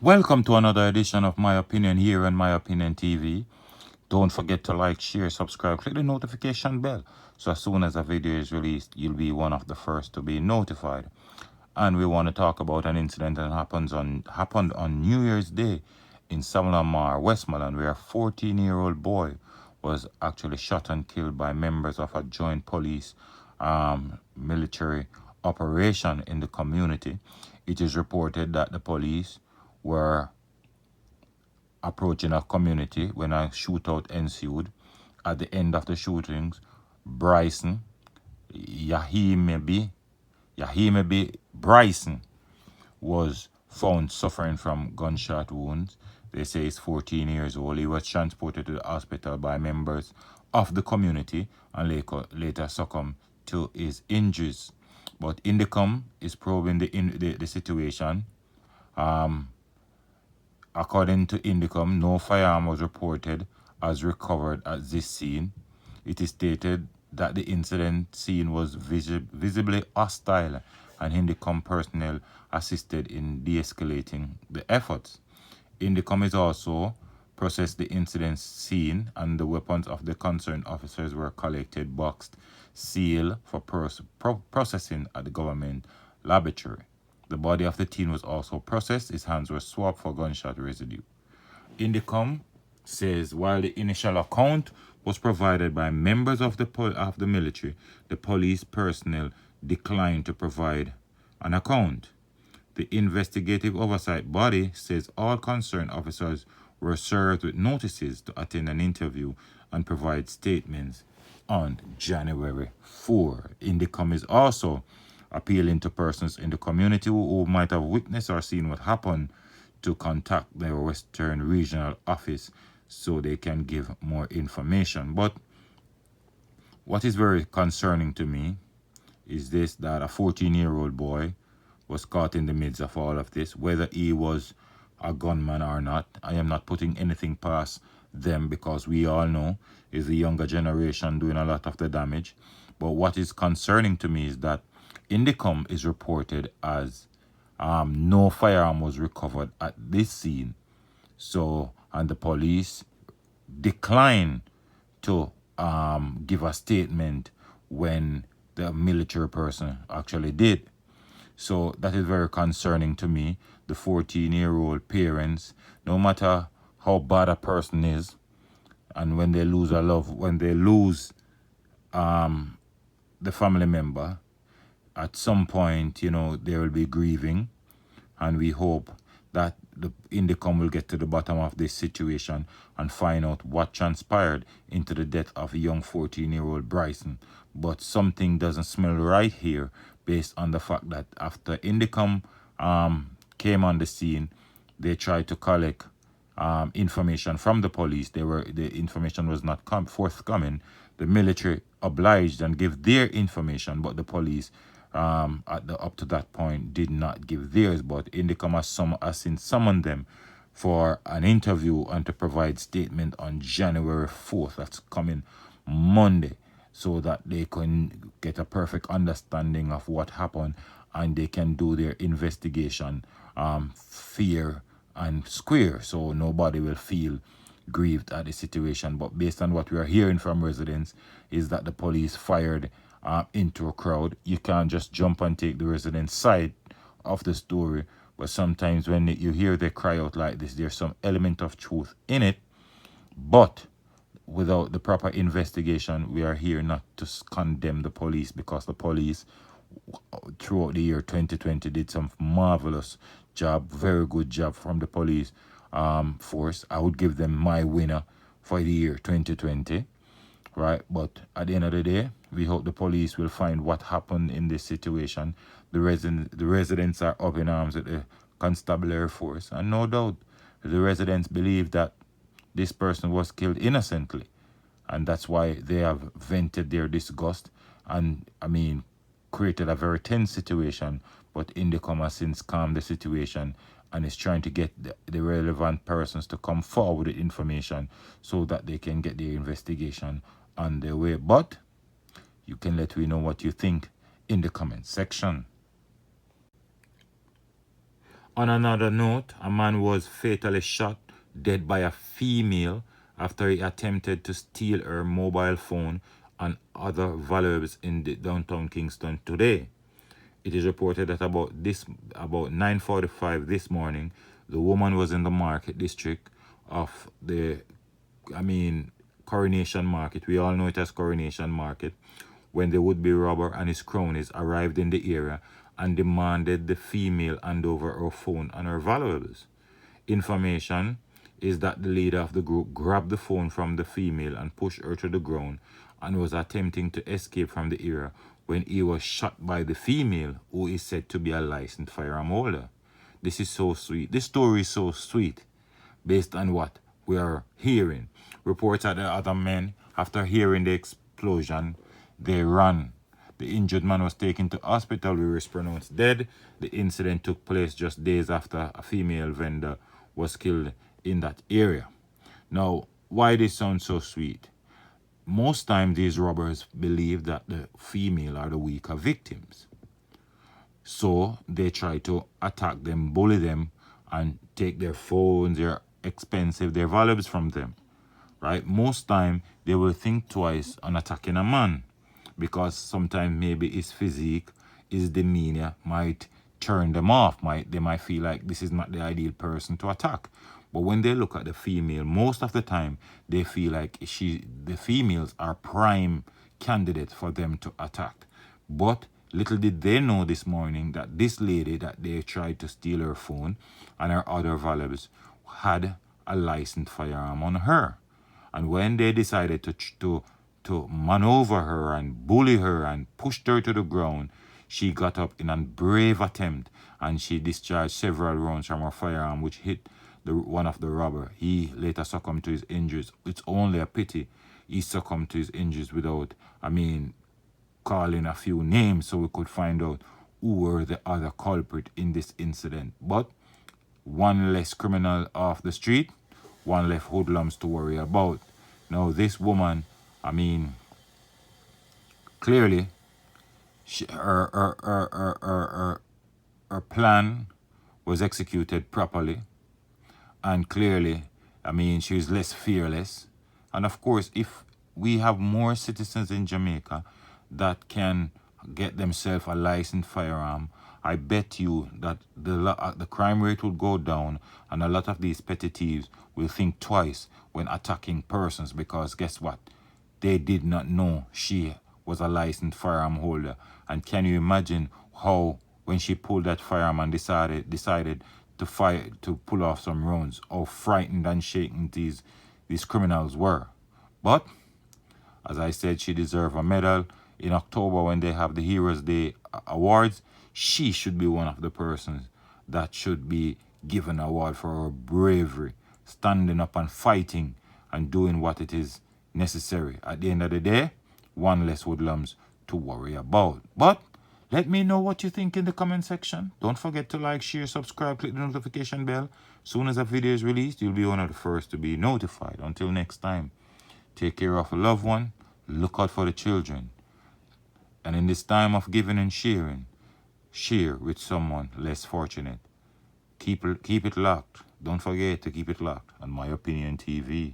Welcome to another edition of My Opinion here on My Opinion TV. Don't forget to like, share, subscribe, click the notification bell so as soon as a video is released, you'll be one of the first to be notified. And we want to talk about an incident that happened on New Year's Day in Salamar, Westmoreland, where a 14-year-old boy was actually shot and killed by members of a joint police military operation in the community. It is reported that the police were approaching a community when a shootout ensued. At the end of the shootings, Bryson, Yahimebi Bryson, was found suffering from gunshot wounds. They say he's 14 years old. He was transported to the hospital by members of the community and later succumbed to his injuries. But Indecom is probing the situation. According to Indecom, no firearm was reported as recovered at this scene. It is stated that the incident scene was visibly hostile and Indecom personnel assisted in de-escalating the efforts. Indecom is also processed the incident scene and the weapons of the concerned officers were collected, boxed, sealed for processing at the government laboratory. The body of the teen was also processed. His hands were swabbed for gunshot residue. Indecom says while the initial account was provided by members of the military, the police personnel declined to provide an account. The investigative oversight body says all concerned officers were served with notices to attend an interview and provide statements on January 4. Indecom is also appealing to persons in the community who might have witnessed or seen what happened to contact their Western Regional Office so they can give more information. But what is very concerning to me is this, that a 14-year-old boy was caught in the midst of all of this, whether he was a gunman or not. I am not putting anything past them because we all know is the younger generation doing a lot of the damage. But what is concerning to me is that Indecom is reported as no firearm was recovered at this scene. So, and the police declined to give a statement when the military person actually did. So that is very concerning to me. The 14-year-old parents, no matter how bad a person is, and when they lose a love, when they lose the family member, at some point, they will be grieving. And we hope that the Indecom will get to the bottom of this situation and find out what transpired into the death of a young 14-year-old Bryson. But something doesn't smell right here based on the fact that after Indecom came on the scene, they tried to collect information from the police. The information was not forthcoming. The military obliged and gave their information, but the police up to that point did not give theirs. But Indecom has since summoned them for an interview and to provide statement on January 4th. That's coming Monday, so that they can get a perfect understanding of what happened and they can do their investigation fair and square, so nobody will feel grieved at the situation. But based on what we are hearing from residents is that the police fired into a crowd. You can't just jump and take the residents' side of the story, but sometimes when you hear they cry out like this, there's some element of truth in it. But without the proper investigation, we are here not to condemn the police, because the police throughout the year 2020 did some marvelous job, very good job from the police force. I would give them my winner for the year 2020, right? But at the end of the day, we hope the police will find what happened in this situation. The residents are up in arms at the constabulary force, and no doubt the residents believe that this person was killed innocently, and that's why they have vented their disgust and, created a very tense situation. But Indecom has since calmed the situation and is trying to get the relevant persons to come forward with information so that they can get their investigation on their way. But you can let me know what you think in the comment section. On another note, a man was fatally shot dead by a female after he attempted to steal her mobile phone and other valuables in the downtown Kingston today. It is reported that about 9:45 this morning, the woman was in the market district of the Coronation Market. We all know it as Coronation Market, when the would-be robber and his cronies arrived in the area and demanded the female hand over her phone and her valuables. Information is that the leader of the group grabbed the phone from the female and pushed her to the ground and was attempting to escape from the area when he was shot by the female, who is said to be a licensed firearm holder. This is so sweet. This story is so sweet based on what we are hearing. Reports that the other men, after hearing the explosion, they ran. The injured man was taken to hospital where he was pronounced dead. The incident took place just days after a female vendor was killed in that area. Now, why this sounds so sweet? Most times these robbers believe that the female are the weaker victims. So they try to attack them, bully them, and take their phones, their their valuables from them. Right? Most time they will think twice on attacking a man, because sometimes maybe his physique, his demeanor might turn them off. They might feel like this is not the ideal person to attack. But when they look at the female, most of the time they feel like the females are prime candidates for them to attack. But little did they know this morning that this lady that they tried to steal her phone and her other valuables had a licensed firearm on her. And when they decided to maneuver her and bully her and pushed her to the ground, she got up in a brave attempt and she discharged several rounds from her firearm, which hit one of the robber. He later succumbed to his injuries. It's only a pity he succumbed to his injuries without, calling a few names so we could find out who were the other culprit in this incident. But one less criminal off the street, one less hoodlums to worry about. Now, this woman, clearly, her plan was executed properly, and clearly, she was less fearless. And of course, if we have more citizens in Jamaica that can get themselves a licensed firearm, I bet you that the crime rate will go down, and a lot of these petty thieves will think twice when attacking persons, because guess what? They did not know she was a licensed firearm holder. And can you imagine how, when she pulled that firearm and decided to pull off some rounds, how frightened and shaken these criminals were? But as I said, she deserves a medal. In October, when they have the Heroes Day awards, she should be one of the persons that should be given an award for her bravery, standing up and fighting and doing what it is necessary. At the end of the day, one less hoodlums to worry about. But let me know what you think in the comment section. Don't forget to like, share, subscribe, click the notification bell. Soon as a video is released, you'll be one of the first to be notified. Until next time, take care of a loved one, look out for the children. And in this time of giving and sharing, share with someone less fortunate. Keep it locked. Don't forget to keep it locked on My Opinion TV.